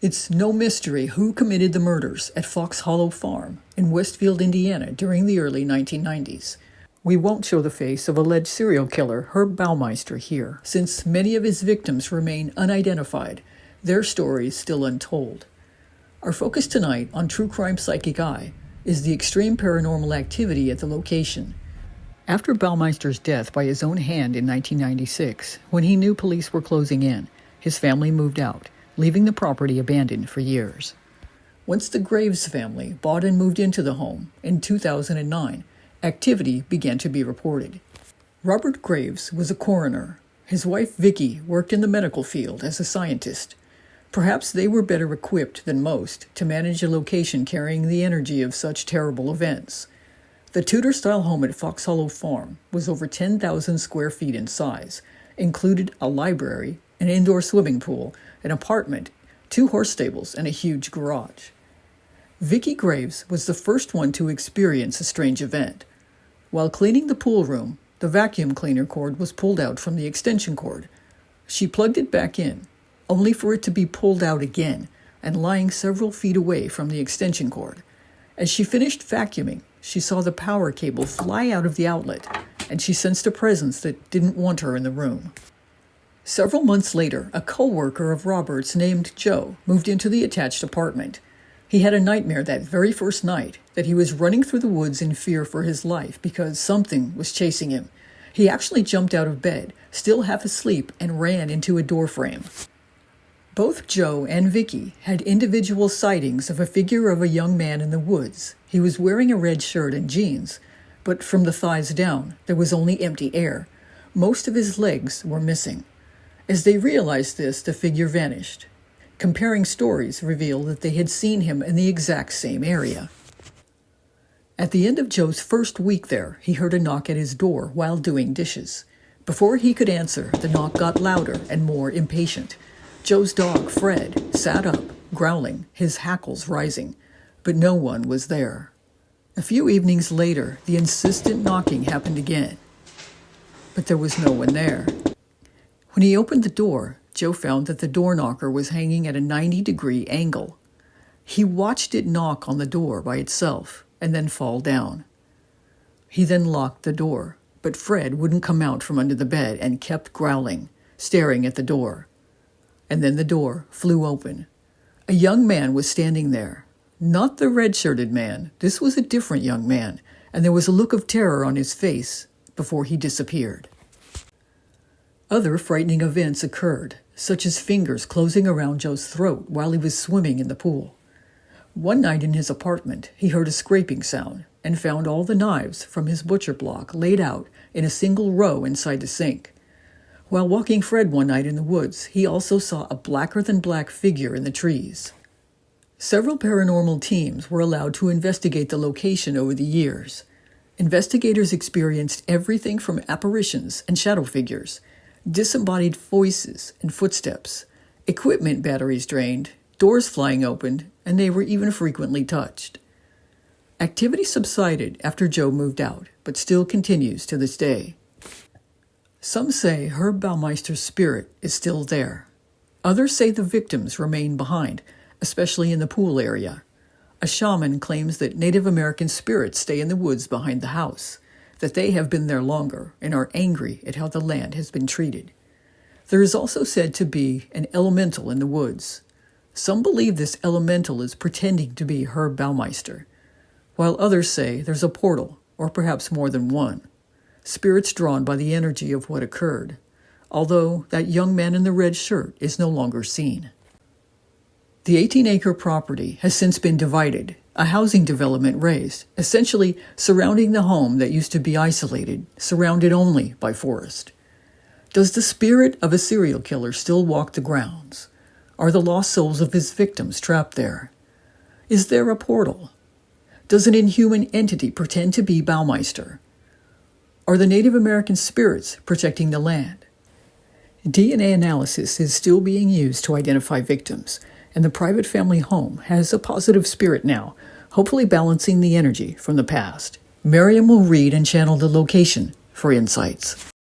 It's no mystery who committed the murders at Fox Hollow Farm in Westfield, Indiana during the early 1990s. We won't show the face of alleged serial killer Herb Baumeister here, since many of his victims remain unidentified, their stories still untold. Our focus tonight on True Crime Psychic Eye is the extreme paranormal activity at the location. After Baumeister's death by his own hand in 1996, when he knew police were closing in, his family moved out, leaving the property abandoned for years. Once the Graves family bought and moved into the home in 2009, activity began to be reported. Robert Graves was a coroner. His wife Vicky worked in the medical field as a scientist. Perhaps they were better equipped than most to manage a location carrying the energy of such terrible events. The Tudor-style home at Fox Hollow Farm was over 10,000 square feet in size, included a library, an indoor swimming pool, an apartment, 2 horse stables, and a huge garage. Vicky Graves was the first one to experience a strange event. While cleaning the pool room, the vacuum cleaner cord was pulled out from the extension cord. She plugged it back in, only for it to be pulled out again and lying several feet away from the extension cord. As she finished vacuuming, she saw the power cable fly out of the outlet, and she sensed a presence that didn't want her in the room. Several months later, a co-worker of Robert's named Joe moved into the attached apartment. He had a nightmare that very first night that he was running through the woods in fear for his life because something was chasing him. He actually jumped out of bed, still half asleep, and ran into a doorframe. Both Joe and Vicky had individual sightings of a figure of a young man in the woods. He was wearing a red shirt and jeans, but from the thighs down, there was only empty air. Most of his legs were missing. As they realized this, the figure vanished. Comparing stories revealed that they had seen him in the exact same area. At the end of Joe's first week there, he heard a knock at his door while doing dishes. Before he could answer, the knock got louder and more impatient. Joe's dog, Fred, sat up, growling, his hackles rising, but no one was there. A few evenings later, the insistent knocking happened again, but there was no one there. When he opened the door, Joe found that the door knocker was hanging at a 90-degree angle. He watched it knock on the door by itself and then fall down. He then locked the door, but Fred wouldn't come out from under the bed and kept growling, staring at the door. And then the door flew open. A young man was standing there. Not the red-shirted man. This was a different young man, and there was a look of terror on his face before he disappeared. Other frightening events occurred, such as fingers closing around Joe's throat while he was swimming in the pool. One night in his apartment, he heard a scraping sound and found all the knives from his butcher block laid out in a single row inside the sink. While walking Fred one night in the woods, he also saw a blacker-than-black figure in the trees. Several paranormal teams were allowed to investigate the location over the years. Investigators experienced everything from apparitions and shadow figures, disembodied voices and footsteps, equipment batteries drained, doors flying open, and they were even frequently touched. Activity subsided after Joe moved out, but still continues to this day. Some say Herb Baumeister's spirit is still there. Others say the victims remain behind, especially in the pool area. A shaman claims that Native American spirits stay in the woods behind the house, that they have been there longer and are angry at how the land has been treated. There is also said to be an elemental in the woods. Some believe this elemental is pretending to be Herb Baumeister, while others say there's a portal, or perhaps more than one. Spirits drawn by the energy of what occurred, although that young man in the red shirt is no longer seen. The 18-acre property has since been divided, a housing development raised, essentially surrounding the home that used to be isolated, surrounded only by forest. Does the spirit of a serial killer still walk the grounds? Are the lost souls of his victims trapped there? Is there a portal? Does an inhuman entity pretend to be Baumeister? Are the Native American spirits protecting the land? DNA analysis is still being used to identify victims, and the private family home has a positive spirit now, hopefully balancing the energy from the past. Maryam will read and channel the location for insights.